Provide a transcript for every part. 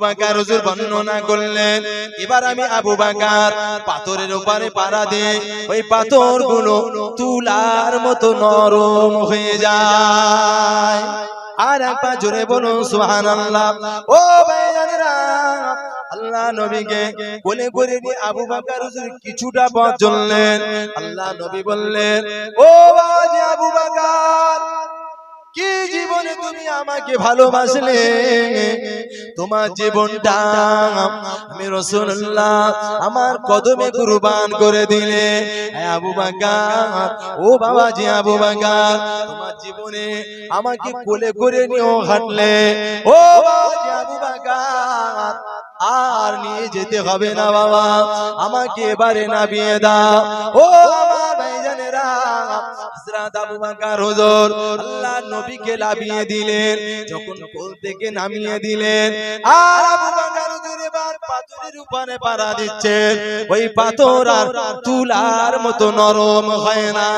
বকর হুজুর বর্ণনা করলেন, এবার আমি আবু বকর পাথরের উপরে পাড়া দেই, ওই পাথরগুলো তুলার মতো নরম হয়ে যায়। আর একবার জোরে বলুন সুবহানাল্লাহ। ও ভাইজানেরা, আল্লাহ নবীকে কোলে করে নিয়ে আবু বকর হুজুর কিছুটা পথ চললেন। আল্লাহ নবী বললেন, ও বাবা আবু বকর, কি জীবনে তুমি আমাকে ভালোবাসলে, তোমার জীবনটা আমি রাসূলুল্লাহ আমার কদমে কুরবান করে দিলে। আবু বকর, ও বাবাজি আবু বকর, তোমার জীবনে আমাকে কোলে করে নিয়ে হাঁটলে। ও বাবাজি আবু বকর, আর নিয়ে যেতে হবে না বাবা, আমাকে এবারে নামিয়ে দাও। ও আমার ভাইজানেরা, হযরত আবু বকর হুজুর আল্লাহ নবীকে নামিয়ে দিলেন। যখন কোল থেকে নামিয়ে দিলেন, আর আবু বকর হুজুর এবার পাথরের উপরে পাড়া দিচ্ছেন, ওই পাথর আর তুলার মতো নরম হয় না।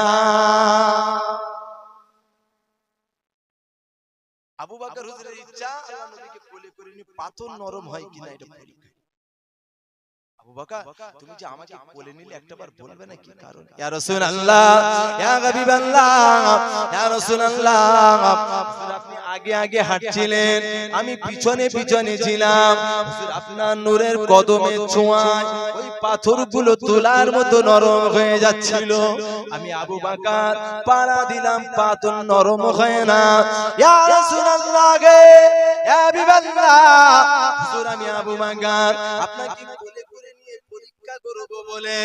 আবু বকর হুজুরের ইচ্ছা আল্লাহ নবীকে কোলে করে নিয়ে পাথর নরম হয় কিনা এটা পরীক্ষা। আবু বকর, তুমি যে আমাকে কোলে নিলে একটাবার বলবে না কি কারণ? ইয়া রাসূলুল্লাহ, ইয়া হাবিবাল্লাহ, ইয়া রাসূলুল্লাহ, হুজুর আপনি আগে আগে হাঁটছিলেন, আমি পিছনে পিছনে ছিলাম। হুজুর আপনার নূরের কদমে ছোঁয়ায় ওই পাথরগুলো তুলার মতো নরম হয়ে যাচ্ছিল। আমি আবু বকর পাড়া দিলাম, পাথর নরম হয় না। ইয়া রাসূলুল্লাহ গে, ইয়া হাবিবাল্লাহ, হুজুর আমি আবু বকর আপনাকে কোলে করে নিয়ে পরীক্ষা করব বলে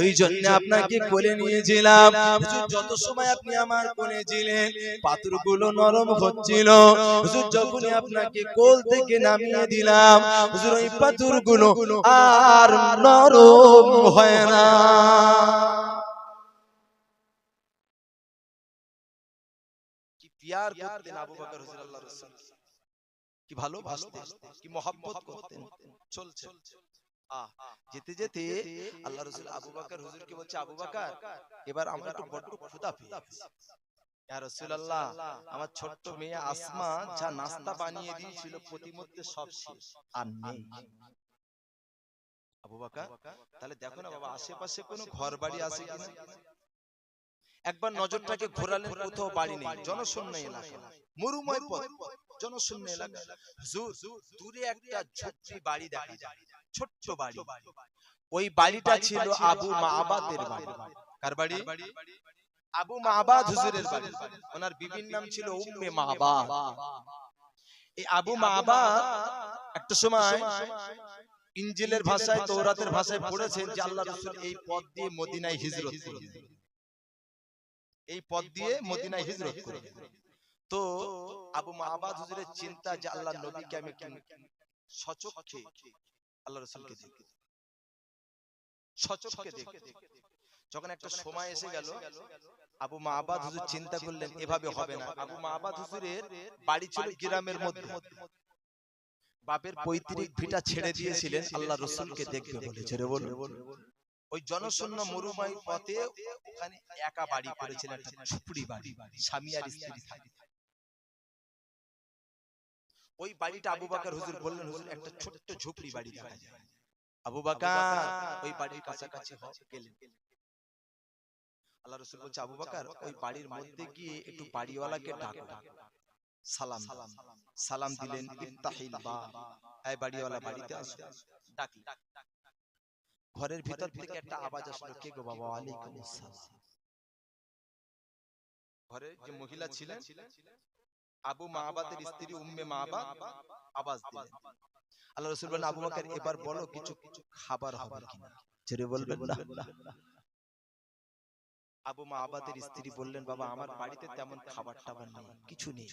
ওই জন্য আপনাকে কোলে নিয়েছিলাম। হুজুর যত সময় আপনি আমার কোলে ছিলেন পাথরগুলো নরম হচ্ছিল। হুজুর যখনই আপনাকে কোল থেকে নামিয়ে দিলাম, হুজুর ওই পাথরগুলো আর নরম হয় না। কি প্যার করতেন আবু বকর হুজুর আল্লাহর রাসূল, কি ভালোবাসতেন, কি মহব্বত করতেন। চলছে যেতে যেতে আল্লাহ রাসূল আবু বকর হুজুরকে বলছে, আবু বকর এবার আমরা একটু বড় ক্ষুধা পেয়েছি। ইয়া রাসূলুল্লাহ, আমার ছোট্ট মেয়ে আসমা যা নাস্তা বানিয়ে দিয়েছিল প্রতিমধ্যে সব শেষ, আর নেই। আবু বকর, তাহলে দেখো না বাবা আশেপাশে কোনো ঘর বাড়ি আছে কিনা। একবার নজরটাকে ঘোরালেন, কোথাও বাড়ি নেই, জনশূন্য এলাকা, মরুময় পথ, জনশূন্য এলাকা। হুজুর দূরে একটা ছোট্ট বাড়ি দেখা যায়, ছোট্ট বাড়ি। ওই বাড়িটা ছিল আবু মাবাদের বাড়ি। কার বাড়ি? আবু মাবাদ হুজুরের বাড়ি। ওনার বিবির নাম ছিল উম্মে মাবাদ। এই আবু মাবাদ একটা সময় ইনজিলের ভাষায়, তৌরাতের ভাষায় পড়েছেন যে আল্লাহ রাসূল এই পথ দিয়ে মদিনায় হিজরত করেছেন, এই পথ দিয়ে মদিনায় হিজরত করেছেন। তো আবু মাবাদ হুজুরের চিন্তা যে আল্লাহর নবীকে আমি সচক্ষে আল্লাহ রাসূলকে দেখি, সচক্ষে দেখি। যখন একটা সময় এসে গেল, আবু মাবাদ হুজুর চিন্তা করলেন এভাবে হবে না। আবু মাবাদ হুজুরের বাড়ি ছিল গ্রামের মধ্যে, বাপের পৈতৃক ভিটা ছেড়ে দিয়েছিলেন আল্লাহ রাসূলকে দেখবে বলে। ছেড়ে বলুন, ওই জনশূন্য মরুময় পথে ওখানে একা বাড়ি করেছিলেন, একটা ঝুপড়ি বাড়ি, স্বামী আর স্ত্রী থাকে। ওই বাড়িটা আবু বকর হুজুর বললেন, হুজুর একটা ছোট্ট ঝুপড়ি বাড়ি দেখা যায়। আবু বকর ওই বাড়ির কাছাকাছি গেলেন। আল্লাহ রাসূল বলছে, আবু বকর ওই বাড়ির মধ্যে গিয়ে একটু বাড়িওয়ালাকে ডাকো, সালাম সালাম দিলেন। ইফতাহিল বাব, এই বাড়িওয়ালা বাড়িতে আসো, ডাকলেন। ঘরের ভিতর থেকে একটা আওয়াজ আসলো, কে গো বাবা? ওয়ালাইকুম আসসালাম। ঘরে যে মহিলা ছিলেন আবু মাবাদের স্ত্রী উম্মে মাবাদ আওয়াজ দিলেন। আল্লাহ রাসূল বলেন, আবু বকর এবার বলো কিছু খাবার হবে কিনা। জোরে বলবেন না। আবু মাবাদের স্ত্রী বললেন, বাবা আমার বাড়িতে তেমন খাবার টাবার নেই, কিছু নেই।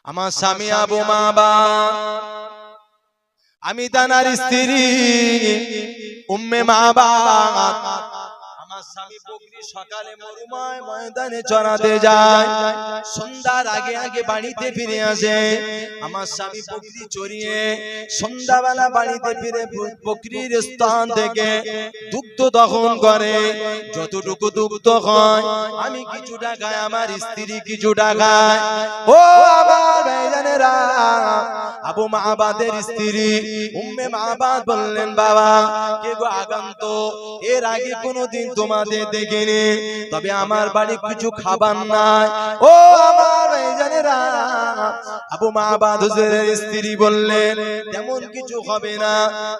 আমার স্বামী আবু মাবাদ, আমি তানার স্ত্রী উম্মে মাবাদ, আমার স্বামী বকরি সকালে মরুময় ময়দানে চড়াতে যায়, সন্ধ্যার আগে আগে বাড়িতে ফিরে আসে। আমার স্বামী বকরি চড়িয়ে সন্ধ্যাবেলা বাড়িতে ফিরে বকরির স্থান থেকে দুগ্ধ দহন করে। যতটুকু দুগ্ধ হয় আমি কিছুটা খাই, আমার স্ত্রী কিছুটা খায়। ও আমার ভাইজানেরা, আবু মাবাদের স্ত্রী উম্মে মাবাদ বললেন, বাবা কে গো আগন্ত, এর আগে কোনোদিন তোমাদের দেখিনি, তবে আমার বাড়ি কিছু খাবার নাই। ও আমার ভাইজানেরা, আবু মাবাদ হুজুরের স্ত্রী বললেন তেমন কিছু হবে না।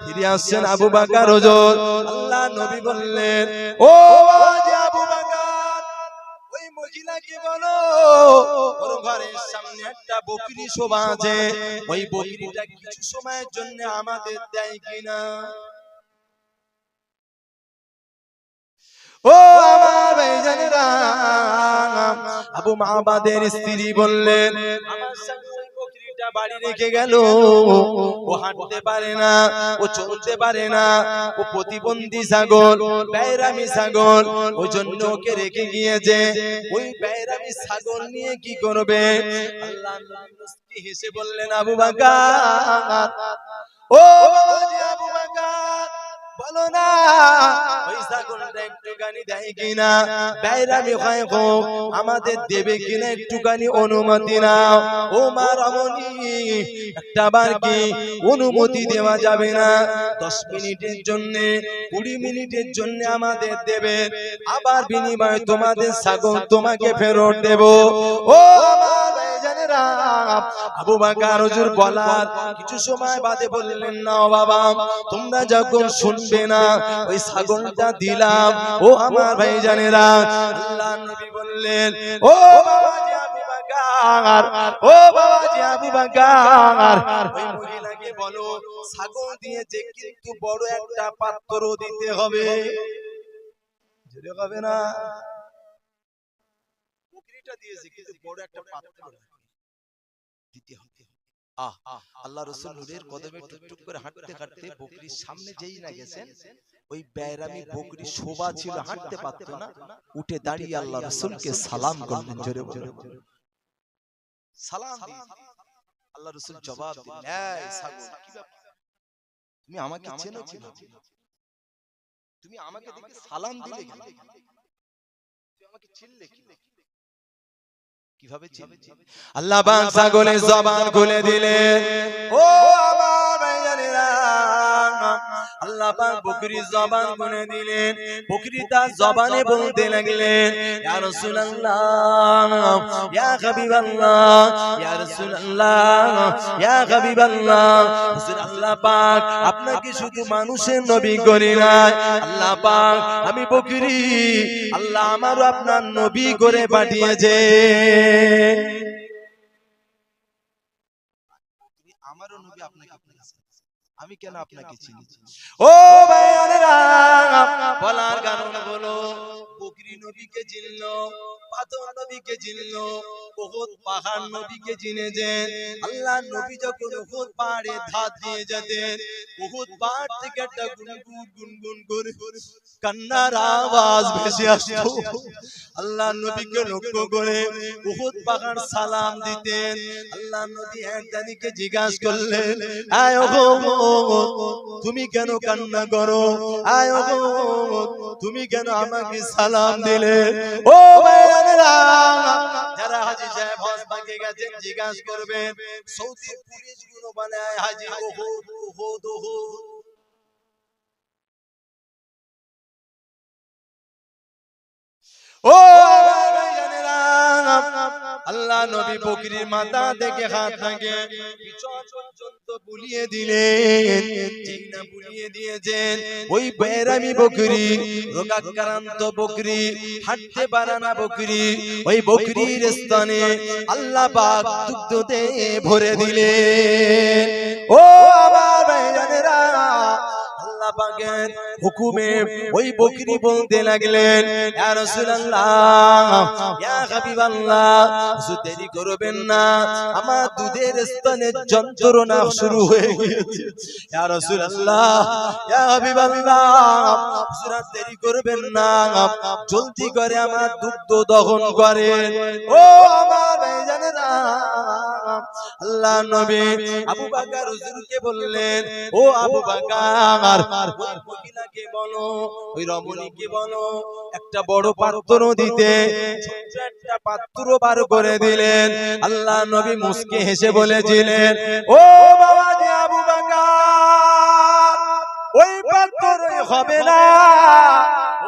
ফিরে আসছেন আবু বকর হুজুর, আল্লাহ নবী বললেন, ও আবু বকর, ওই মহিলাকে বলো ওর ঘরের সামনে একটা বকরি শোভা আছে, ওই বকরিটা কিছু সময়ের জন্য আমাদের দেয় কিনা। ও আমার ভাইজানেরা, আবু মাবাদের স্ত্রী বললেন, আমার সঙ্গে ওই বকরিটা বাড়ি রেখে গেল, ও হাঁটতে পারে না, ও চলতে পারে না, ও প্রতিবন্ধী ছাগল, বেয়ারামি ছাগল, ওই জন্য ওকে রেখে গিয়েছে। ওই বেয়ারামি ছাগল নিয়ে কি করবে? আল্লাহ নবী মুস্কি হেসে বললেন, আবু বকর, ও আবু বকর, বলো না ওই ছাগলটা একটুখানি দেয় কিনা, বেয়ারামি হয় হোক আমাদের দেবে কিনা, একটুখানি অনুমতি নাও। ও মা রমণী, একটা বার কি অনুমতি দেওয়া যাবে না? 10 মিনিটের জন্য 20 মিনিটের জন্য আমাদের দেবে, আবার বিনিময়ে তোমাদের ছাগল তোমাকে ফেরত দেব। ও আমার ভাইজানেরা, আবু বকর হুজুর বলার কিছু সময় বাদে বললেন, না বাবা, তোমরা যখন শুনবে না ওই ছাগলটা দিলাম। ও আমার ভাইজানেরা, আল্লাহ নবী বললেন, ও বাবাজি আবু বকর, ও বাবাজি আবু বকর, ওই মহিলাকে বলো ছাগল দিয়েছে কিন্তু বড় একটা পাত্র দিতে হবে। জোরে হবে না? বকরিটা দিয়েছে কিন্তু বড় একটা পাত্র দিতে হবে। আল্লাহ রাসূল নূরের কদমে টুকটুক করে হাঁটতে হাঁটতে বকরির সামনে যেই না গেছেন, ওই বেয়ারামি বকরি শোভা ছিল, হাঁটতে পারত না, উঠে দাঁড়িয়ে আল্লাহ রাসূলকে সালাম করলেন। জোরে জোরে সালাম দিলেন। আল্লাহ রাসূল জবাব দিলেন, এই ছাগল, কি ব্যাপার, তুমি আমাকে চেনো কিভাবে? তুমি আমাকে দেখে সালাম দিলে কেন? তুমি আমাকে চিনলে কি? কিভাবে চিনলে? আল্লাহ পাক ছাগলের জবান খুলে দিলেন। ও আমার ভাইজানেরা, আল্লাহ পাক বকরির জবান খুলে দিলেন। বকরি তার জবানে বলতে লাগলেন, ইয়া রাসূলুল্লাহ, ইয়া হাবিবাল্লাহ, ইয়া রাসূলুল্লাহ, ইয়া হাবিবাল্লাহ। হুজুর, আল্লাহ পাক আপনাকে শুধু মানুষের নবী করে নাই, আল্লাহ পাক আমি বকরি, আল্লাহ আমারও আপনার নবী করে পাঠিয়েছে। আমারও নবী আপনাকে পাঠিয়েছে, আমি কেন আপনাকে চিনি? ও ভাইয়ারা, বলার কারণ হলো বকরি নবীকে চিনলো, পাথর নবীকে চিনলো, উহুদ পাহাড় নবীকে চিনেছেন। আল্লাহ নবী যখন উহুদ পাহাড়ে ধার দিয়ে যেতেন, উহুদ পাহাড় থেকে একটা গুনগুন গুনগুন করে কান্নার আওয়াজ ভেসে আসতো। আল্লাহ নবীকে লক্ষ্য করে উহুদ পাহাড় সালাম দিতেন। আল্লাহ নবী একজনকে জিজ্ঞাসা করলেন, আয় উহুদ, তুমি কেন কান্না করো? আয় উহুদ, তুমি কেন আমাকে সালাম দিলে? ও ভাইরা, যারা হাজী সাহেব হজ ভাগে গেছেন জিজ্ঞাসা করবেন, সৌদি পুলিশ গুলো বানায় হাজী উহুদ উহুদ উহুদ। ও ভাইজানেরা, আল্লাহ নবী বকরির মাথা থেকে হাত থেকে পিছন পর্যন্ত বুলিয়ে দিলেন। ঠিক না বুলিয়ে দিয়েছেন, ওই বেয়ারামি বকরি, রোগাক্রান্ত বকরি, হাঁটতে পারে না বকরি, ওই বকরির স্থানে আল্লাহ পাক দুগ্ধতে ভরে দিলেন। ও আমার ভাইজানেরা, আল্লাহ পাকের হুকুমে ওই বকরি বলতে লাগলেন, ইয়া রাসূলুল্লাহ, ইয়া হাবিবাল্লাহ, হুজুর দেরি করবেন না, আমার দুধের স্তনের যন্ত্রণা শুরু হয়ে গিয়েছে। ইয়া রাসূলুল্লাহ, ইয়া হাবিবাল্লাহ, হুজুর দেরি করবেন না, জলদি করে আমার দুগ্ধ দহন করেন। ও আমার ভাইজানেরা, আল্লাহ নবী আবু বকর হুজুরকে বললেন, ও আবু বকর, ওই মহিলাকে বলো, ওই রমণীকে বলো একটা বড় পাত্র দিতে। ছোট্ট একটা পাত্র বার করে দিলেন। আল্লাহ নবী মুস্কি হেসে বলেছিলেন, ও বাবাজি আবু বকর, ওই পাত্রই হবে না,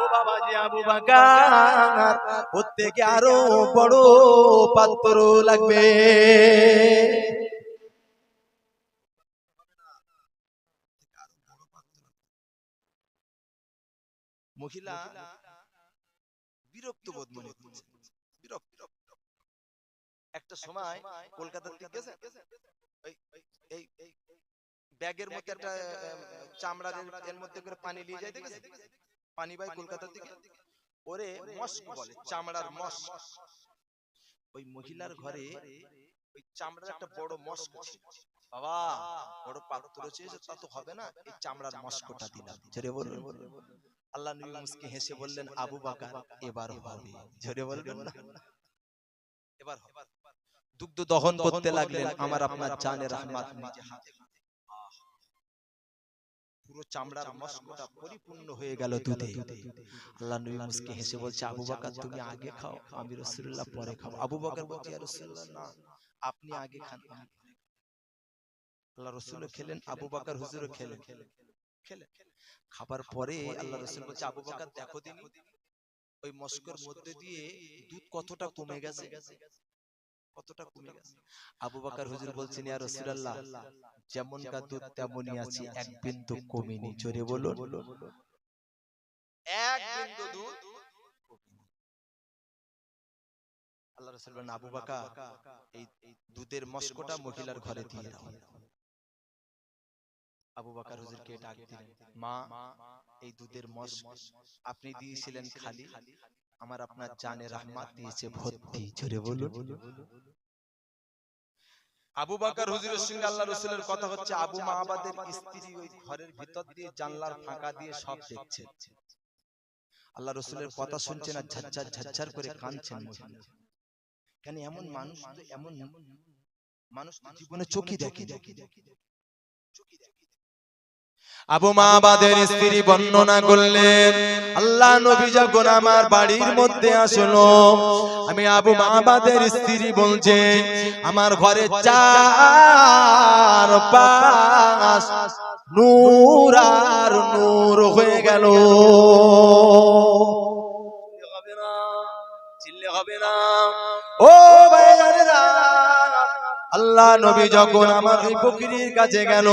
ও বাবাজি আবু বকর, ওর থেকে আরো বড় পাত্র লাগবে। মহিলা বিরক্ত বোধ মনে করছে, বিরক্ত। একটা সময় কলকাতা থেকে গেছে, এই ব্যাগের মধ্যে একটা চামড়ার এর মধ্যে করে পানি নিয়ে যাইতে গেছে, পানি ভাই কলকাতা থেকে, ওরে মস্ক বলে, চামড়ার মস্ক। ওই মহিলার ঘরে ওই চামড়ার একটা বড় মস্ক ছিল। বাবা, বড় পাত্র চেয়েছে, তা তো হবে না, এই চামড়ার মস্কটা দিলাম। জোরে বলুন। আল্লাহ নবী মুস্কি হেসে বললেন, আবু বকর, এবার হবে। জোরে বলবেন না, এবার হবে। দুগ্ধ দহন করতে লাগলেন, আমার আপনার জানের রহমত নিজে হাতে। পুরো চামড়ার মস্কটা পরিপূর্ণ হয়ে গেল দুধে। আল্লাহ নবী মুস্কি হেসে বলছে, আবু বকর তুমি আগে খাও, আমি রাসূলুল্লাহ পরে খাবো। আবু বকর বলছে, ইয়া রাসূলুল্লাহ, না, আপনি আগে খান। আল্লাহ রাসূল খেলেন, আবু বকর হুজুরও খেলেন। খাবার পরে আল্লাহ রাসূল বলছে, আবু বকর দেখো দিনি ওই মস্কের মধ্যে দিয়ে দুধ কতটা কমে গেছে, কতটা কমে গেছে। আবু বকর হুজুর বলছেন, ইয়া রাসূলুল্লাহ, যেমনকার দুধ তেমনই আছে, এক বিন্দু কমেনি। জোরে বলুন, এক বিন্দু দুধ কমেনি। আল্লাহ রাসূল বলেন, আবু বকর, এই দুধের মস্কটা মহিলার ঘরে দিয়ে দাও। আবু বকর হুজুরকে ডাক দিলেন, মা, এই দুধের মস্ক আপনি দিয়েছিলেন খালি, আমার আপনার জানের রহমত দিয়েছে ভর্তি। জোরে বলুন। আবু বকর হুজুরের সঙ্গে আল্লাহ রাসূলের কথা হচ্ছে, আবু মাবাদের স্ত্রী ওই ঘরের ভিতর দিয়ে জানলার ফাঁকা দিয়ে সব দেখছে। আল্লাহ রাসূলের কথা শুনছেন আর ঝরঝর ঝরঝর করে কাঁদছেন। কেন এমন মানুষ, এমন মানুষ জীবনে চোখই দেখে। আবু মাবাদের স্ত্রী বর্ণনা করলেন, আল্লাহ নবী যখন আমার বাড়ির মধ্যে আসলো, আমি আবু মাবাদের স্ত্রী বলছে, আমার ঘরে চার পাঁচ নূর আর নূর হয়ে গেল। চিল্লে হবে না, ও ভাইজানেরা, আল্লাহ নবী যখন আমার ওই বকরির কাছে গেল,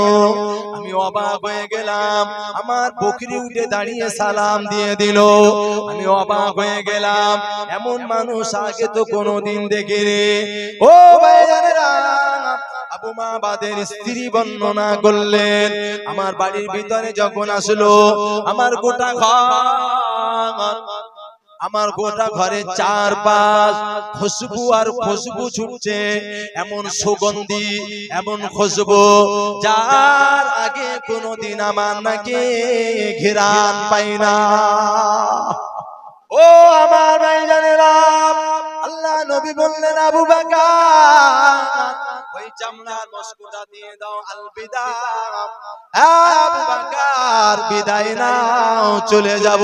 আমি অবাক হয়ে গেলাম। আমার বকরি উঠে দাঁড়িয়ে সালাম দিয়ে দিল। আমি অবাক হয়ে গেলাম, এমন মানুষ আগে তো কোনোদিন দেখিনি। ও ভাইজানেরা, আবু মাবাদের স্ত্রী বর্ণনা করলেন, আমার বাড়ির ভিতরে যখন আসলো, আমার গোটা ঘরে চার পাঁচ খুশবু আর খুশবু ছুটছে, এমন সুগন্ধি, এমন খুশবু, যার আগে কোনোদিন আমার নাকি ঘিরান পাই না। ও আমার ভাইজানেরা, আল্লাহ নবী বললেন, আবু বকর, ওই চামড়ার মস্কটা দিয়ে দাও, আলবিদা। আবু বকর, বিদায় নাও, চলে যাব।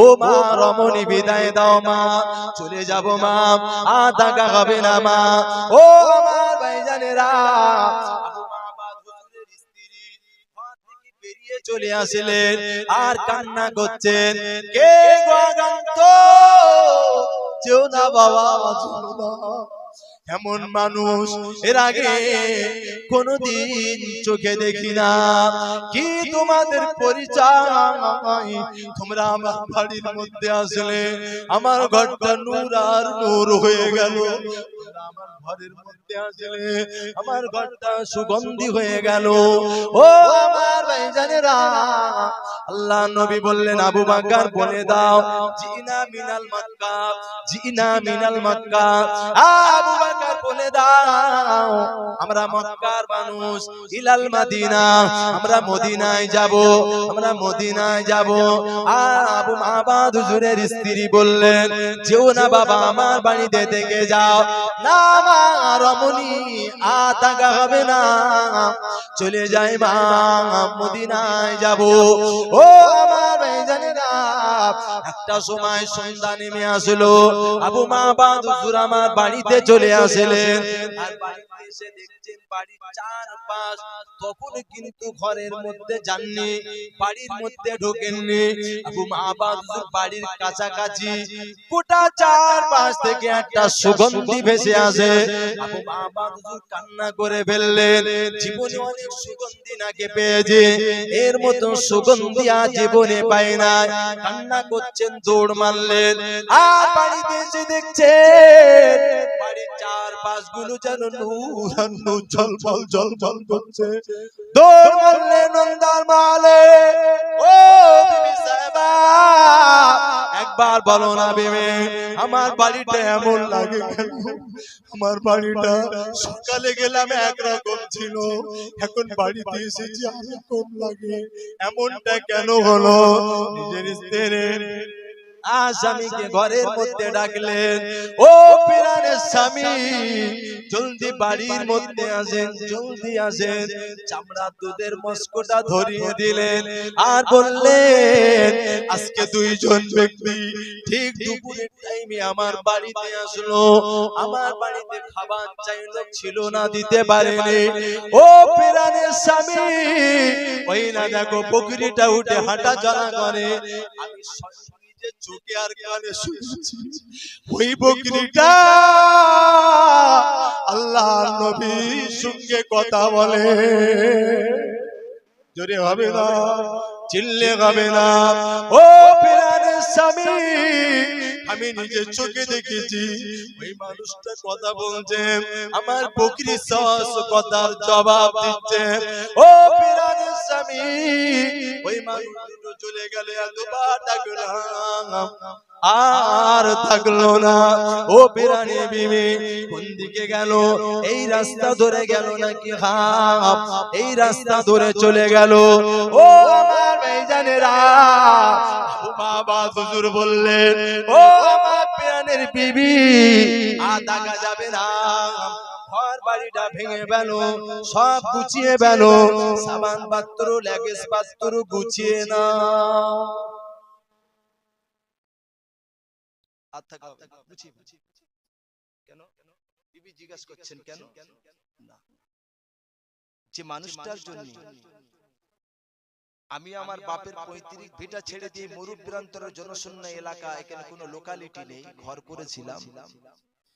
ও মা রমণী, বিদায় দাও মা, চলে যাব মা, আর দেখা হবে না মা। ও আমার ভাইজানেরা, আবু মাবাদ হুজুরের স্ত্রী ঘর থেকে বেরিয়ে চলে আসলেন আর কান্না করছেন, কে গো আগন্ত, যেও না বাবা, যেও না, এমন মানুষ এর আগে কোনদিন চোখে দেখি না। কি তোমাদের পরিচয়? তোমরা আমার বাড়ির মধ্যে আসলে আমার ঘরটা নূর আর নূর হয়ে গেল। আমার ঘরের মধ্যে আসলে আমার ঘরটা সুগন্ধি হয়ে গেল। ও আমার ভাইজানেরা, আল্লাহ নবী বললেন, আবু বকর বলে দাও, জিনা মিনাল মক্কা, জিনা মিনাল মক্কা। আবু বকর বলে দাও, আমরা মক্কার মানুষ, ইলাল মদিনা, আমরা মদিনায় যাব, আমরা মদিনায় যাব। আবু মাবাদ হুজুরের স্ত্রী বললেন, যেও না বাবা, আমার বাড়িতে থেকে যাও না, আমার রমণী আতাকা হবে না, চলে যাই মা, মদিনায় যাব। ও আমার ভাইজানেরা, একটা সময় সন্ধ্যা নেমে আসলো, আবু মাবাদ হুজুর আমার বাড়িতে চলে আসলেন। আর বাড়িতে এসে দেখছেন বাড়ির চারপাশ, তখন কিন্তু ঘরের মধ্যে যাননি, বাড়ির মধ্যে ঢোকেননি। আবু মাবাদ হুজুর বাড়ির কাছাকাছি, গোটা চারপাশ থেকে একটা সুগন্ধি ভেসে আসে। আবু মাবাদ হুজুর কান্না করে ফেললেন, জীবনে অনেক সুগন্ধি নাকি পেয়েছে, এর মতো সুগন্ধি আজ জীবনে পাই না। কান্না করছেন, দৌড় মারলেন। আর বাড়িতে এসে দেখছেন বাড়ির চারপাশ গুলো যেন নূর আর নূর, ঝলমল ঝলমল করছে। দৌড় মারলেন নন্দার মালে, ও বিবি সাহেবা, একবার বলো না বিবি, আমার বাড়িটা এমন লাগে কেন? আমার বাড়িটা সকালে গেলাম একরকম ছিল, এখন বাড়িতে এসেছি আরেকরকম লাগে, এমনটা কেন হলো? নিজের স্ত্রীর স্বামীকে ঘরের মধ্যে ডাকলেন, ও প্রাণের স্বামী, জলদি বাড়ির মধ্যে আসেন, জলদি আসেন। চামড়া দুধের মস্কোটা ধরিয়ে দিলেন আর বললেন, আজকে দুইজন ব্যক্তি ঠিক দুপুরের টাইমে আমার বাড়িতে আসলো, আমার বাড়িতে খাবার চাইলো, ছিল না, দিতে পারেনি। ও প্রাণের স্বামী, ওই না দেখো বকরিটা উঠে হাঁটা চলা করে, আমি চোখে আর কানে শুনেছি, ওই বকরিটা আল্লাহর নবীর সঙ্গে কথা বলে। জোরে হবে না, চিল্লে হবে না। ও প্রাণের স্বামী, আমি নিজের চোখে দেখেছি, ওই মানুষটা কথা বলছে, আমার বকরি সস কথার জবাব দিচ্ছে। ও প্রাণের স্বামী, ওই মানুষটা চলে গেলে এতবার ডাকলাম আর থাকলো না। ও প্রাণী বিবি কোন দিকে গেল? এই রাস্তা ধরে গেল নাকি হাফ এই রাস্তা ধরে চলে গেল? ও আমার ভাইজানেরা, বাবা হুজুর বললেন, ও আমার প্রাণের বিবি, আর দেখা যাবে না, ঘর বাড়িটা ভেঙে ফেলো, সব গুছিয়ে ফেলো, সাবান পাত্র লেগেজ পাত্র গুছিয়ে না। জিজ্ঞাসা করছেন কেন? যে মানুষটার জন্য আমি আমার বাপের পৈতৃক ভিটা ছেড়ে দিয়ে মরুপ্রান্তরের জনশূন্য এলাকা, এখানে কোনো লোকালিটি নেই, ঘর করেছিলাম,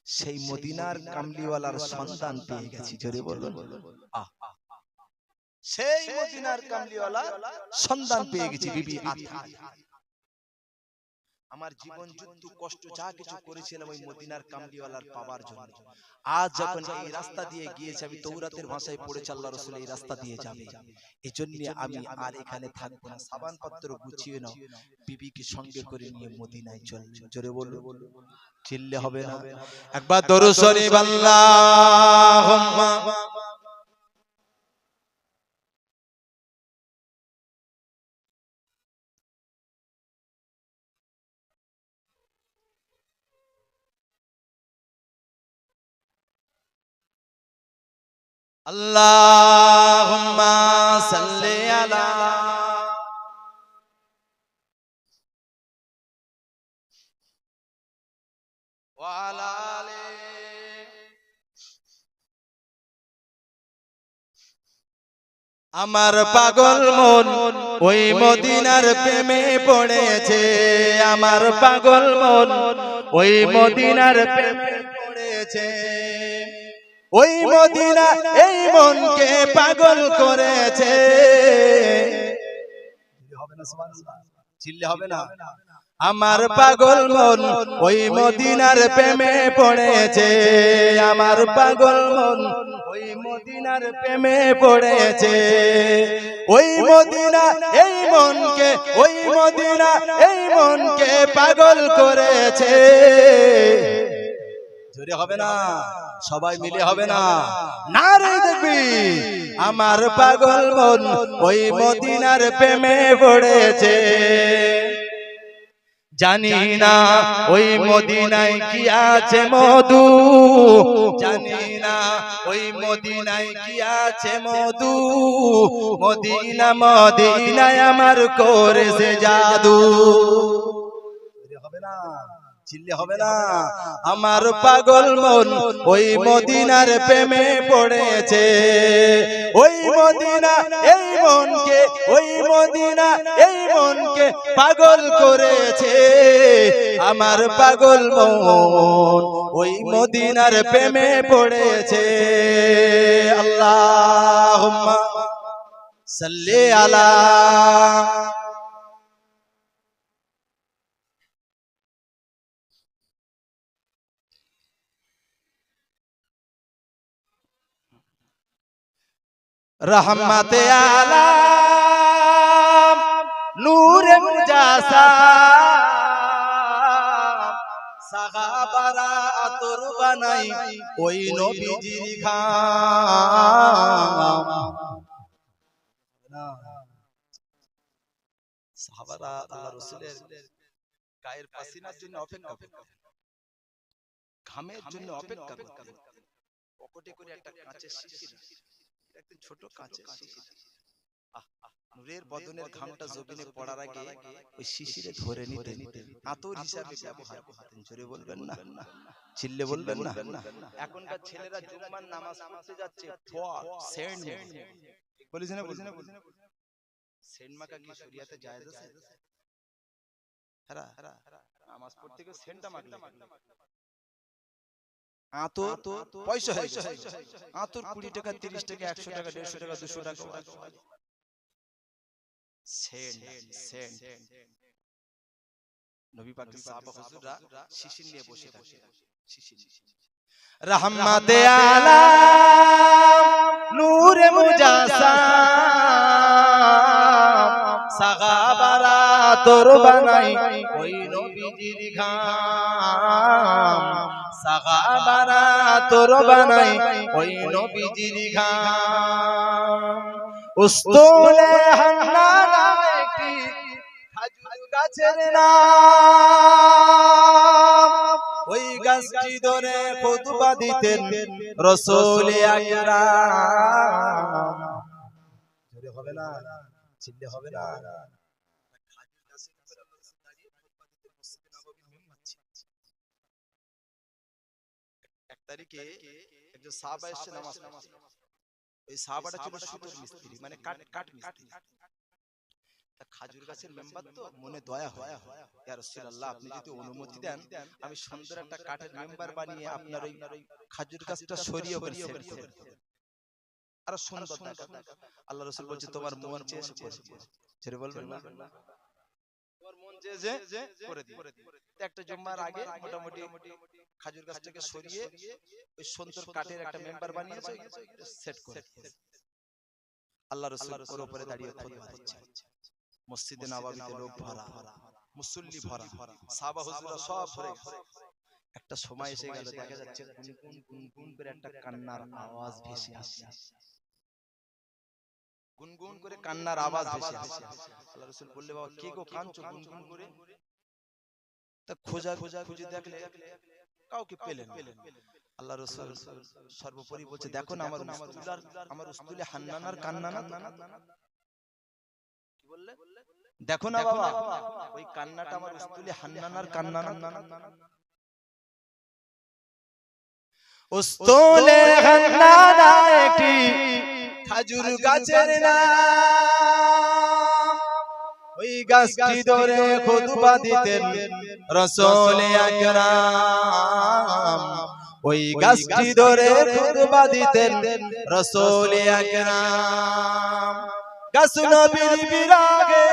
সেই মদিনার কামলিওয়ালার সন্তান পেয়ে গেছি। জোরে বলুন, সেই মদিনার কামলিওয়ালার সন্তান পেয়ে গেছি। বিবি আমার জীবন যুদ্ধ কষ্ট যা কিছু করেছিলাম ওই মদিনার কামলিওয়ালার পাওয়ার জন্য, আজ যখন এই রাস্তা দিয়ে গিয়েছে, আমি তৌরাতের ভাষায় পড়েছি আল্লাহ রাসূল এই রাস্তা দিয়ে যাবে, এজন্য আমি আর এখানে থাকবো না, সাবান পত্র গুছিয়ে নাও, বিবিকে সঙ্গে করে নিয়ে মদিনায় চললেন। জোরে বলুন, চিল্লে হবে না? একবার দরুদ শরীফ আল্লাহুম্মা আল্লাহুম্মা সাল্লি আলা ওয়া আলা আলি। আমার পাগল মন ওই মদিনার প্রেমে পড়েছে, আমার পাগল মন ওই মদিনার প্রেমে পড়েছে। ওই মদিনা এই মনকে পাগল করেছে। চিল্লে হবে না? আমার পাগল মন ওই মদিনার প্রেমে পড়েছে, আমার পাগল মন ওই মদিনার প্রেমে পড়েছে। ওই মদিনা এই মনকে, ওই মদিনা এই মনকে পাগল করেছে। জোরে হবে না? সবাই মিলে হবে না? নারে দেখবি আমার পাগল মন ওই মদিনার প্রেমে পড়েছে। জানি না ওই মদিনায় কি আছে মধু, জানি না ওই মদিনায় কি আছে মধু, মদিনা মদিনায় আমার করেছে জাদু। হবে না? চিল্লে হবে না? আমার পাগল মন ওই মদিনার প্রেমে পড়েছে। ওই মদিনা এই মনকে, ওই মদিনা এই মনকে পাগল করেছে। আমার পাগল মন ওই মদিনার প্রেমে পড়েছে। আল্লাহুম্মা সাল্লি আলা रहमते आलम नूरे मुजासाम साहाबारा आतुर बनाई ओई नबीजिर घाम। साहाबारा আল্লাহ রাসূলের গায়ের পাসিনার জন্য অপেক্ষা করতেন, ঘামের জন্য অপেক্ষা করতেন। পকেটে করে একটা কাঁচের শিশি, একদম ছোট কাঁচের শিশি, নূরের বদনের ঘামটা জমিনে পড়ার আগে ওই শিশিরে ধরে নিতেন, আতর হিসাবে ব্যবহার করতেন। জোরে বলবেন না? চিল্লে বলবেন না? এখনকার ছেলেরা জুম্মার নামাজ পড়তে যাচ্ছে সেন্ট বলেছে না? বলেছে না? সেন্ট মাখা কি শরিয়াতে জায়েজ আছে? নামাজ পড়তে গিয়ে সেন্টটা মাখলে আতর পয়সা হয়ে যায়। আতর 20 টাকা 30 টাকা 100 টাকা 150 টাকা 200 টাকা। সেন্ট সেন্ট নবী পাকের সাহাবা হুজুররা শিশির নিয়ে বসে থাকে। শিশির रहमते आलम नूरे मुजासाम साहाबारा तोर बनाई ओई नबीजिर घाम, साहाबारा तोर बनाई ओई नबीजिर घाम। उस्तुले हन्नाना एकटी खाजुर गाছের নাম, ওই গাছটি ধরে খুতবা দিতেন রাসূল আকরাম। জোরে হবে না? চিল্লে হবে না? খাজুর গাছের উপরে রাসূল দাঁড়িয়ে খুতবা দিতেন মসজিদে নববীর মিম্বার ছিল। এক তারিখে একজন সাহাবা এসে নামাজ পড়ছে। ওই সাহাবাটা ছিল সুতোর মিস্ত্রি, মানে কাঠ মিস্ত্রি। খাজুর গাছের মেম্বার তো মনে দয়া হয়, ইয়া রাসূলুল্লাহ আপনি যদি অনুমতি দেন আমি সুন্দর একটা কাঠের মেম্বার বানিয়ে আপনার ওই খাজুর গাছটা সরিয়ে করে সেট করে আর সুন্দর দেখাবো। আল্লাহ রাসূল বলছে তোমার মন চেয়েছে ছেড়ে বলবেন না? তোমার মন চেয়েছে করে দিই। একটা জুম্মার আগে মোটামুটি খাজুর গাছটাকে সরিয়ে ওই সুন্দর কাঠের একটা মেম্বার বানিয়েছে সেট করে। আল্লাহ রাসূল ওর উপরে দাঁড়িয়ে খুতবা দিচ্ছেন। মসজিদে নববীতে লোক ভরা, মুসল্লি ভরা, সাহাবা হুজুররা সব ভরে গেছে। একটা সময় এসে গেল, দেখা যাচ্ছে গুনগুন গুনগুন করে একটা কান্নার আওয়াজ ভেসে আসছে। গুনগুন করে কান্নার আওয়াজ ভেসে আসছে। আল্লাহ রাসূল বললে বাবা কে গো কাঁদছো গুনগুন করে? তা খুঁজে দেখলে কাউকে পেলেন না। আল্লাহ রাসূল সর্বোপরি বলছে দেখো না আমার উস্তুলে হান্নানার কান্না না? কি বললে? দেখো না বাবা ওই কান্নাটা আমার উস্তুলে হান্নানার কান্না না? উস্তুলে হান্নানা একটি খাজুর গাছের নাম, ওই গাছটি ধরে খুতবা দিতেন রাসূল আকরাম। ওই গাছটি ধরে খুতবা দিতেন রাসূল আকরাম। গাছ নবীর বিরাগে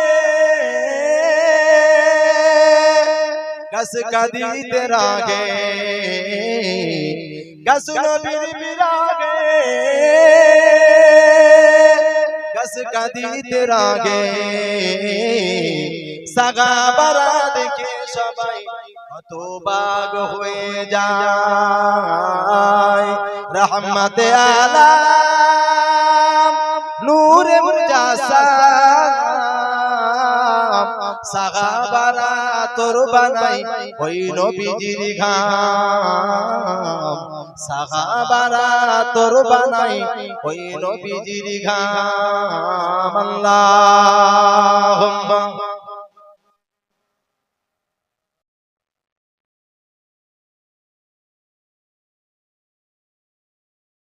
গাছ কাঁদিতে রাগে, গাছ নবীর বিরাগে গাছ কাঁদিতে রাগে। সাহাবারা দেখে সবাই হতবাক হয়ে যায়। রহমতে আলাম নূরে মুজাসসাম, সাহাবারা তোর বানাই ওই নবীজির ঘাম। সাহাবারা তোর বানাই ওই নবীজির ঘাম। আল্লাহুম্মা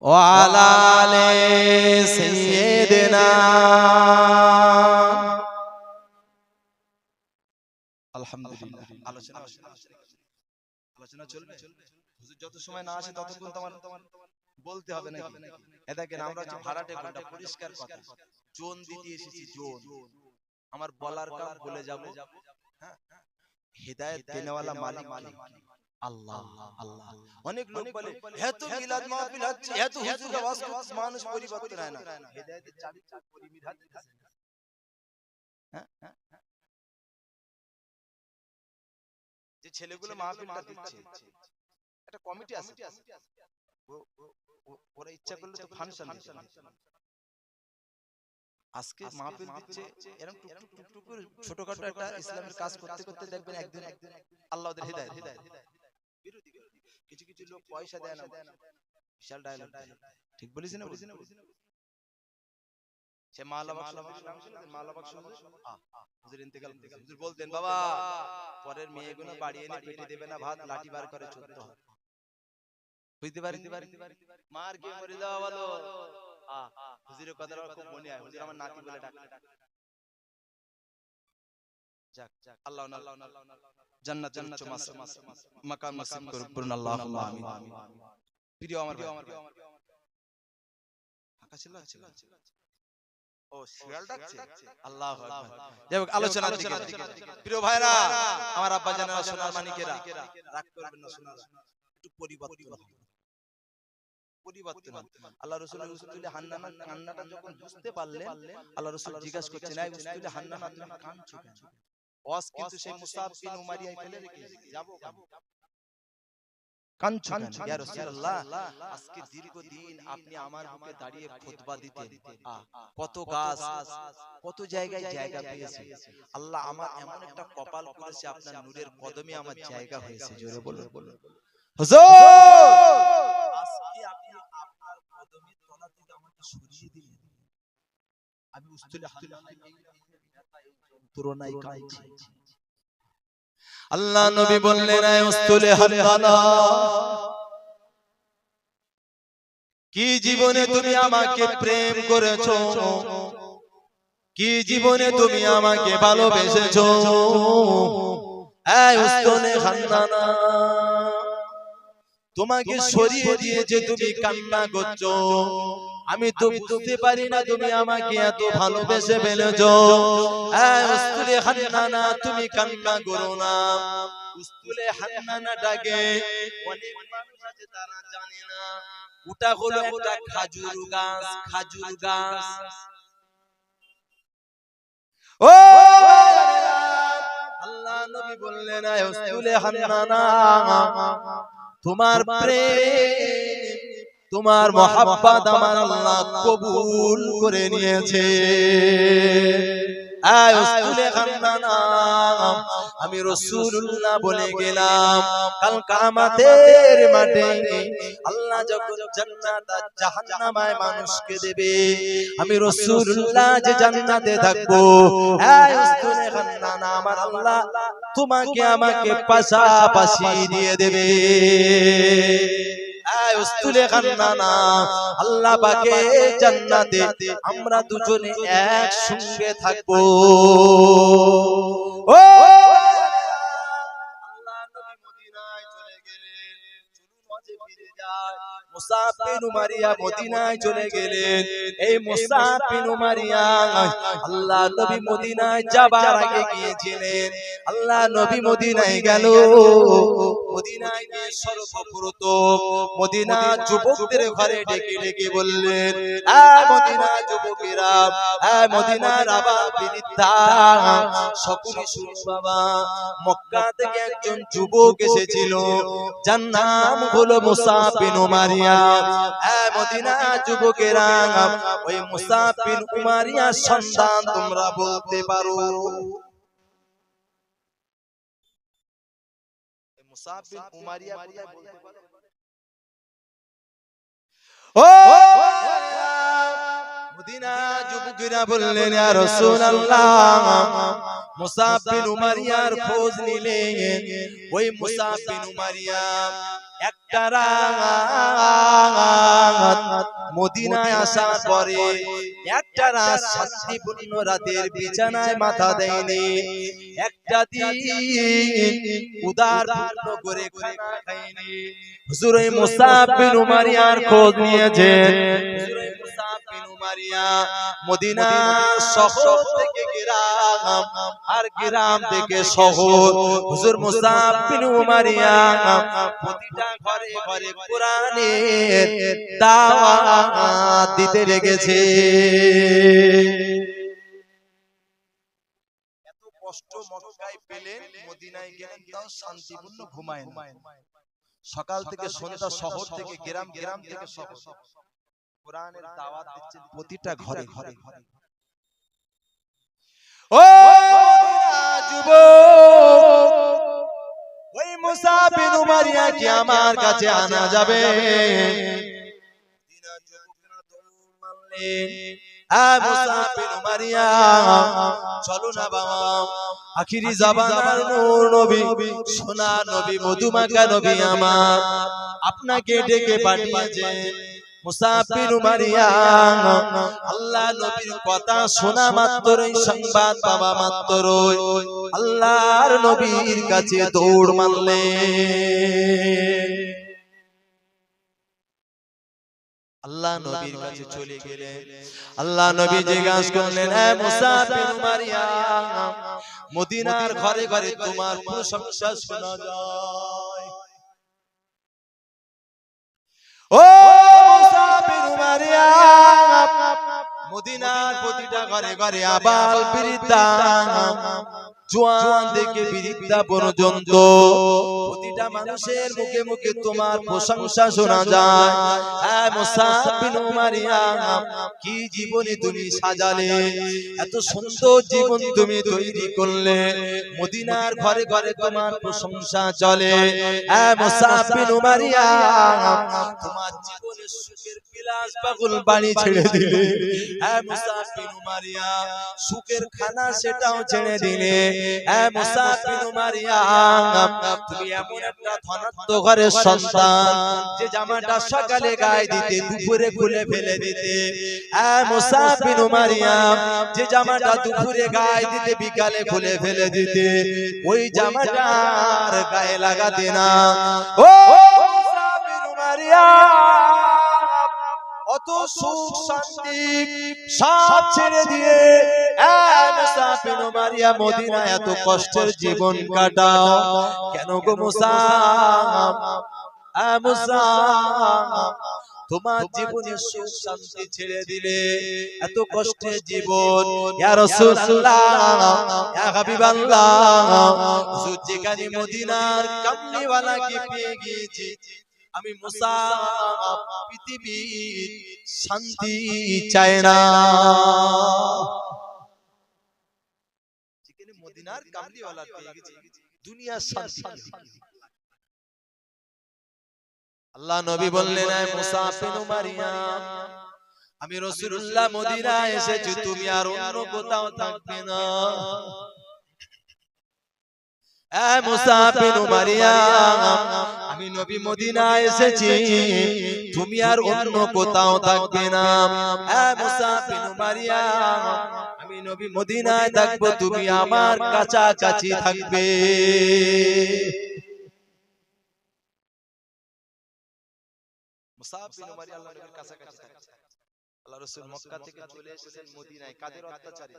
ওয়ালা আলে সাইয়্যিদিনা। আলহামদুলিল্লাহ। আলোচনা চলবে। হুজুর যত সময় না আসে ততক্ষণ তোমার বলতে হবে নাকি? এ দেখেন আমরা ভাড়াটে কোনটা পরিষ্কার কথা জোন দিতে এসেছি, জোন। আমার বলার কাম বলে যাব। হ্যাঁ, হিদায়াত দেনেওয়ালা মালিক আল্লাহ। আল্লাহ। অনেক লোক বলে এত মিলাদ মাহফিল হচ্ছে, এত হুজুর আওয়াজ করছে, মানুষ পরিবর্তন হয় না। হিদায়াতের চাবি পরিমিত হাতে আছে। হ্যাঁ, যে ছেলেগুলো মাহফিলটা দিচ্ছে একটা কমিটি আছে, ওরা ইচ্ছা করলে তো ফাংশন দিতে পারে। আজকে মাহফিল দিচ্ছে এরকম টুকটুক করে ছোটখাটো একটা ইসলামের কাজ করতে করতে দেখবেন একদিন আল্লাহ ওদের হিদায়াত বিরোধী। কিছু কিছু লোক পয়সা দেয় না, বিশাল ডায়লগ। ঠিক বলেছি না? সে মালাবাগ হুজুর ইন্তেকাল করেছে। হুজুর বলতেন বাবা পরের মেয়েগুলো বাড়ি এনে পেটে দেবে না ভাত, লাঠি বার করে চলতে হবে। বুঝতে পারেন? মার গিয়ে মরে যাওয়া ভালো। হুজুরের কথাটা খুব মনে হয়। হুজুর আমার নাতি বলে ডাকে। যাক আল্লাহ জান্নাতের উচ্চ মাকাম নসিব করুন আল্লাহুম্মা আমিন। প্রিয় আমার আকাশে লাগছে ও শিয়াল ডাকছে। আল্লাহু আকবার। যাই হোক আলোচনার দিকে। প্রিয় ভাইরা, আমার আব্বা জানেরা, সোনার মানিকেরা, রাগ করবেন না, সোনারা একটু পরিবর্তন। আল্লাহ রাসূলের উসতুলে হান্নানার কান্নাটা যখন বুঝতে পারলেন, আল্লাহ রাসূল জিজ্ঞাসা করছেন, এই উসতুলে হান্নানা তুমি কাঁদছো কেন? ওয়াজ কিন্তু সেই মুসাব বিন উমারিয়া ফেলে রেখেছে, যাবো কাঁদছো কেন ইয়া রাসূলুল্লাহ? আজকে দীর্ঘদিন আপনি আমার বুকে দাঁড়িয়ে খুতবা দিতেন, কত গাছ কত জায়গায় জায়গা পেয়েছে। আল্লাহ আমার এমন একটা কপাল করেছে, আপনার নূরের কদমে আমার জায়গা হয়েছে। জোরে বলুন হুজুর, আজকে আপনি আপনার কদমের তলা থেকে আমাকে সরিয়ে দিলেন। আমি উসতুলে হান্নানায় তুরনায় কাঁদছি। আল্লাহ নবী বললেন, এই উসতুলে হান্নানা, কি জীবনে তুমি আমাকে প্রেম করেছো, কি জীবনে তুমি আমাকে ভালোবেসেছো। এই উসতুলে হান্নানা, তোমাকে সরিয়ে দিয়েছে, তুমি কান্না করছো। আমি তো বুঝতে পারি না তুমি আমাকে এত ভালোবেসে ফেলেছো। এই উসতুলে হান্নানা, তুমি কান্না করো না। উসতুলে হান্নানাটাকে অনেক মানুষ আছে তারা জানে না, ওটা হলো একটা খাজুর গাছ। খাজুর গাছ। ও আল্লাহ নবী বললেন, এই উসতুলে হান্নানা, তোমার প্রেম, তোমার মহব্বত আমার আল্লাহ কবুল করে নিয়েছে। এই উসতুলে হান্নানা, আমি রাসূলুল্লাহ বলে গেলাম, কাল কিয়ামতের মাঠে আল্লাহ যখন জান্নাত আর জাহান্নামায় মানুষকে দেবে, আমি রাসূলুল্লাহ যে জান্নাতে থাকবো, এই উসতুলে হান্নানা আমার আল্লাহ তোমাকে আমাকে পাশাপাশি দিয়ে দেবে। এই উসতুলে হান্নানা, আল্লাহ পাকের জান্নাতে আমরা দুজনে একসঙ্গে থাকবো। ও আল্লাহ নবী মদিনায় চলে গেলেন। চলুন মাঝে ফিরে মুসাব বিন উমাইয়া মদিনায় চলে গেলেন। এই মুসাব বিন উমাইয়া আল্লাহ নবী মদিনায় যাবার আগে গিয়েছিলেন। আল্লাহ নবী মদিনায় গেল। মদিনায় গিয়ে সর্বপ্রথম মদিনা যুবকদের ঘরে ডেকে ডেকে বললেন, মদিনা যুবকেরা, মদিনার আবার বৃদ্ধা, সকলে শুনো বাবা, মক্কা থেকে একজন যুবক এসেছিল, যার নাম হলো মুসাব বিন উমাইয়া। মদিনা যুবকেরা, ওই মুসাব বিন উমাইয়ার সন্তান তোমরা বলতে পারো? মুসাব বিন উমাইয়া কোথায় বলতে পারো? ও মদিনা যুবকেরা বললেন, ইয়া রাসূলুল্লাহ, মুসাব বিন উমাইয়ার খোঁজ নিলেন। ওই মুসাব বিন উমাইয়া একটা রাত মদিনায় আসার পরে একটা রাত শান্তিপূর্ণ রাতের বিছানায় মাথা দেয়নি, একটা দিন উদার পূর্ণ করে খানা খায়নি। হুজুর এই মুসাব বিন উমাইয়ার খোঁজ নিয়েছেন। হুজুর এই মুসাব বিন উমাইয়া মদিনা শহর থেকে গ্রাম, আর গ্রাম থেকে শহর। হুজুর মুসাব বিন উমাইয়া প্রতিটা ঘরে ঘরে কোরআনের দাওয়াত দিতে লেগেছে। এত কষ্ট মক্কায় পেলেন, মদিনায় গেলেন, তাও শান্তিপূর্ণ ঘুমায় না। সকাল থেকে সন্ধ্যা শহর থেকে গ্রাম, গ্রাম থেকে শহর, কোরআনের দাওয়াত দিচ্ছেন প্রতিটা ঘরে ঘরে। ও মদিনা যুবক, ওই মুসাব বিন উমাইয়া কি আমার কাছে আনা যাবে? মদিনা যুবকরা দৌড় মারলেন, মুসাব বিন উমাইয়া চলো না বাবা, আখিরি জামানার নূর নবী, সোনা নবী, মধুমাখা নবী আমার আপনাকে ডেকে পাঠিয়েছেন। মুসাব বিন উমাইয়া আল্লাহ নবীর কথা শোনা মাত্রই, সংবাদ পাওয়া মাত্রই আল্লাহর নবীর কাছে দৌড় মারলেন। আল্লাহ নবীর কাছে চলে গেলেন। আল্লাহ নবী জিজ্ঞাসা করলেন, মুসাব বিন উমাইয়া, মদিনার ঘরে ঘরে তোমার প্রশংসা শোনা যায়। ও মুসাব বিন উমাইয়া, মদিনার প্রতিটা ঘরে ঘরে আবাল বৃদ্ধা, জওয়ান থেকে বৃদ্ধা পর্যন্ত প্রতিটা মানুষের মুখে মুখে তোমার প্রশংসা শোনা যায়। মুসাব বিন উমাইয়া, কি জীবনে তুমি সাজালে, এত সুন্দর জীবন তুমি তৈরি করলে, মদিনার ঘরে ঘরে তোমার প্রশংসা চলে। মুসাব বিন উমাইয়া, তোমার জীবনে সুখের বিলাস বাগুল বাড়ি ছেড়ে দিলে। মুসাব বিন উমাইয়া, সুখের খানা সেটাও ছেড়ে দিলে। মুসাব বিন উমাইয়া, তুমি এমন একটা ধনাত্ম ঘরের সন্তান, যে জামাটা সকালে গায়ে দিতে দুপুরে খুলে ফেলে দিতে। মুসাব বিন উমাইয়া, যে জামাটা দুপুরে গায়ে দিতে বিকালে খুলে ফেলে দিতে, ওই জামাটার গায়ে লাগাতে না। ও মুসাব বিন উমাইয়া, অত সুখ শান্তি সব ছেড়ে দিয়ে মুসাব বিন উমাইয়া মদিনায় এত কষ্টের জীবন কাটাও কেন গো মুসাব? মুসাব, তোমার জীবনে সুখ শান্তি ছেড়ে দিলে, এত কষ্টের জীবন। ইয়া রাসূলুল্লাহ, ইয়া হাবিবাল্লাহ, হুজুর যেখানে মদিনার কামলিওয়ালাকে পেয়ে গিয়েছি, আমি মুসাব পৃথিবীর শান্তি চাই না। যেখানে মদিনার কামলিওয়ালা পেয়ে গেছি, দুনিয়ার শান্তি। আল্লাহ নবী বললেন, মুসাব বিন উমাইয়া, আমি রাসূলুল্লাহ মদিনায় এসেছি, তুমি আর অন্য কোথাও থাকবে না। মুসাব বিন উমাইয়া, আমি নবী মদিনায় এসেছি, তুমি আর অন্য কোথাও থাকবে না। মুসাব বিন উমাইয়া, আমি নবী মদিনায় থাকবো, তুমি আমার কাছাকাছি থাকবে। মুসাব বিন উমার আল্লাহর নবীর কাছাকাছি থাকছে। আল্লাহ রাসূল মক্কা থেকে চলে এসেছেন মদিনায় কাদের অত্যাচারে?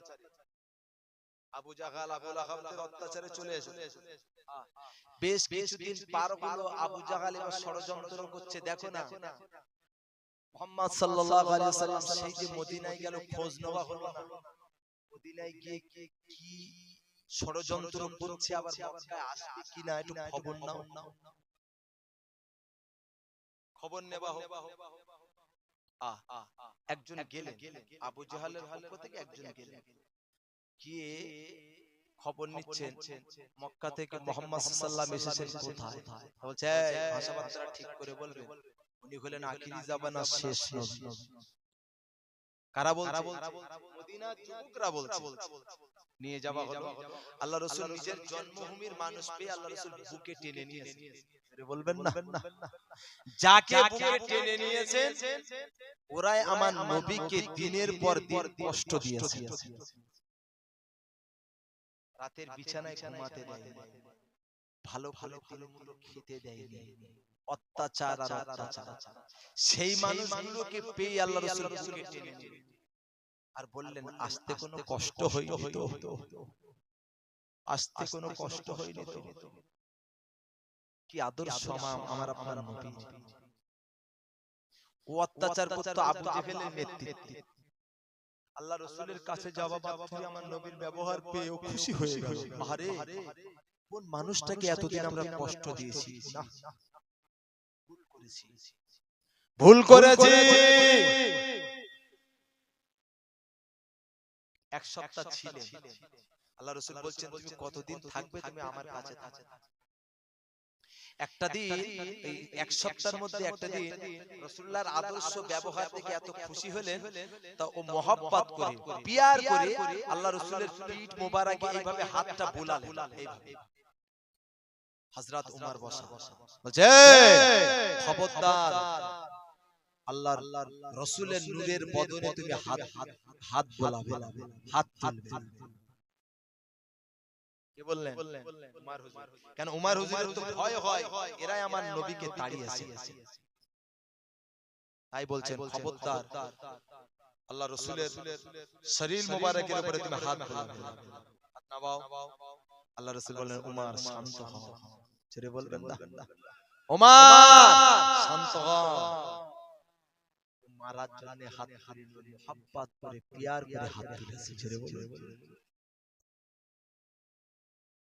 আবু জাহাল আবু লাহাবদের অত্যাচারে চলে এসেছে। বেশ কিছুদিন পার হলো, আবু জাহাল এবার ষড়যন্ত্র করছে। দেখো না মুহাম্মদ সাল্লাল্লাহু আলাইহি ওয়াসাল্লাম সেই যে মদিনায় গেল, খোঁজ নেওয়া হলো না। মদিনায় গিয়ে কি ষড়যন্ত্র করছে, আবার মক্কায় আসবে কিনা একটু খবর নাও, খবর নেওয়া হোক। একজন গেলেন, আবু জাহালের পক্ষ থেকে একজন গেলেন, গিয়ে খবর নিচ্ছেন মক্কা থেকে মুহাম্মদ সাল্লাল্লাহু আলাইহি ওয়াসাল্লাম এসেছেন কোথায়। বলছে ভাষাবার্তা ঠিক করে বলবেন, উনি হলেন আখিরি জামানার শেষ নবী। কারা বলছে? মদিনার যুবকরা বলছে। নিয়ে যাওয়া হলো। আল্লাহ রাসূল নিজের জন্মভূমির মানুষ পেয়ে আল্লাহ রাসূল বুকে টেনে নিয়েছেন। বলবেন না, যাকে বুকে টেনে নিয়েছেন ওরাই আমার নবীকে দিনের পর দিন কষ্ট দিয়েছে। রাতের বিছানায় ঘুমাতে দেয়নি, ভালো ভালো ফলমূল খেতে দেয়নি, অত্যাচার আর অত্যাচার। সেই মানুষগুলোকে পেয়ে আল্লাহ রাসূল বুকে টেনে নিলেন আর বললেন, আসতে কোনো কষ্ট হয়নি তো? আসতে কোনো কষ্ট হয়নি তো? কি আদর্শ আমার আপনার নবী। ও অত্যাচার করতো আবু জেহেলের নেতৃত্বে। আল্লাহ রাসূলের কাছে যাওয়া মাত্র আমার নবীর ব্যবহার পেয়ে ও খুশি হয়ে গেল। আরে কোন মানুষটাকে এতদিন আমরা কষ্ট দিয়েছি, না ভুল করেছি। এক সপ্তাহ ছিলেন, আল্লাহ রাসূল বলছেন তুমি কতদিন থাকবে? তুমি আমার কাছে থাকবে। একটা দিন, এই এক সপ্তাহের মধ্যে একটা দিন রাসূলুল্লাহর আদর্শ ব্যবহার দেখে এত খুশি হলেন, তা ও মহব্বত করে পিয়ার করে আল্লাহ রাসূলের পিঠ মোবারকে এইভাবে হাতটা বুলালেন। এইভাবে হযরত ওমর বসা বলছে, খবরদার আল্লাহর রাসূলের নূরের বদনে তুমি হাত বোলাবে, হাত তুলবে। কে বললেন? উমর হুজুর। কেন উমর হুজুরের তো ভয় হয়, এরাই আমার নবীকে তাড়িয়েছে। তাই বলছেন খবরদার আল্লাহ রাসূলের শরীর মোবারকের উপরে তুমি হাত বোলাবে, হাত নামাও। আল্লাহ রাসূল বললেন, উমর শান্ত হও। ছেড়ে বলবেন না, উমর শান্ত হও। মারার জন্য হাত হারিয়ে মোহাব্বত করে পিয়ার করে হাত তুলেছে। ছেড়ে বলবেন।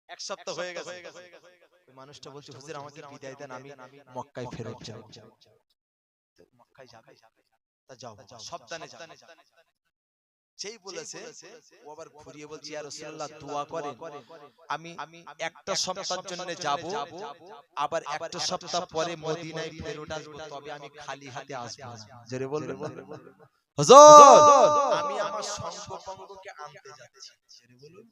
এক সপ্তাহ হয়ে গেছে, ওই মানুষটা বলছে, হুজুর আমাকে বিদায় দেন, আমি মক্কায় ফেরত যাব। মক্কায় যাবে? তা যাও, সাবধানে যাও। সেই বলেছে, ও আবার ঘুরিয়ে বলছে, ইয়া রাসূলুল্লাহ দোয়া করেন, আমি একটা সপ্তাহের জন্য যাব, আবার একটা সপ্তাহ পরে মদিনায় ফেরত আসব, তবে আমি খালি হাতে আসব না। জোরে বলবেন হুজুর, আমি আমার সঙ্গ পঙ্গকে আনতে যাচ্ছি। জোরে বলুন।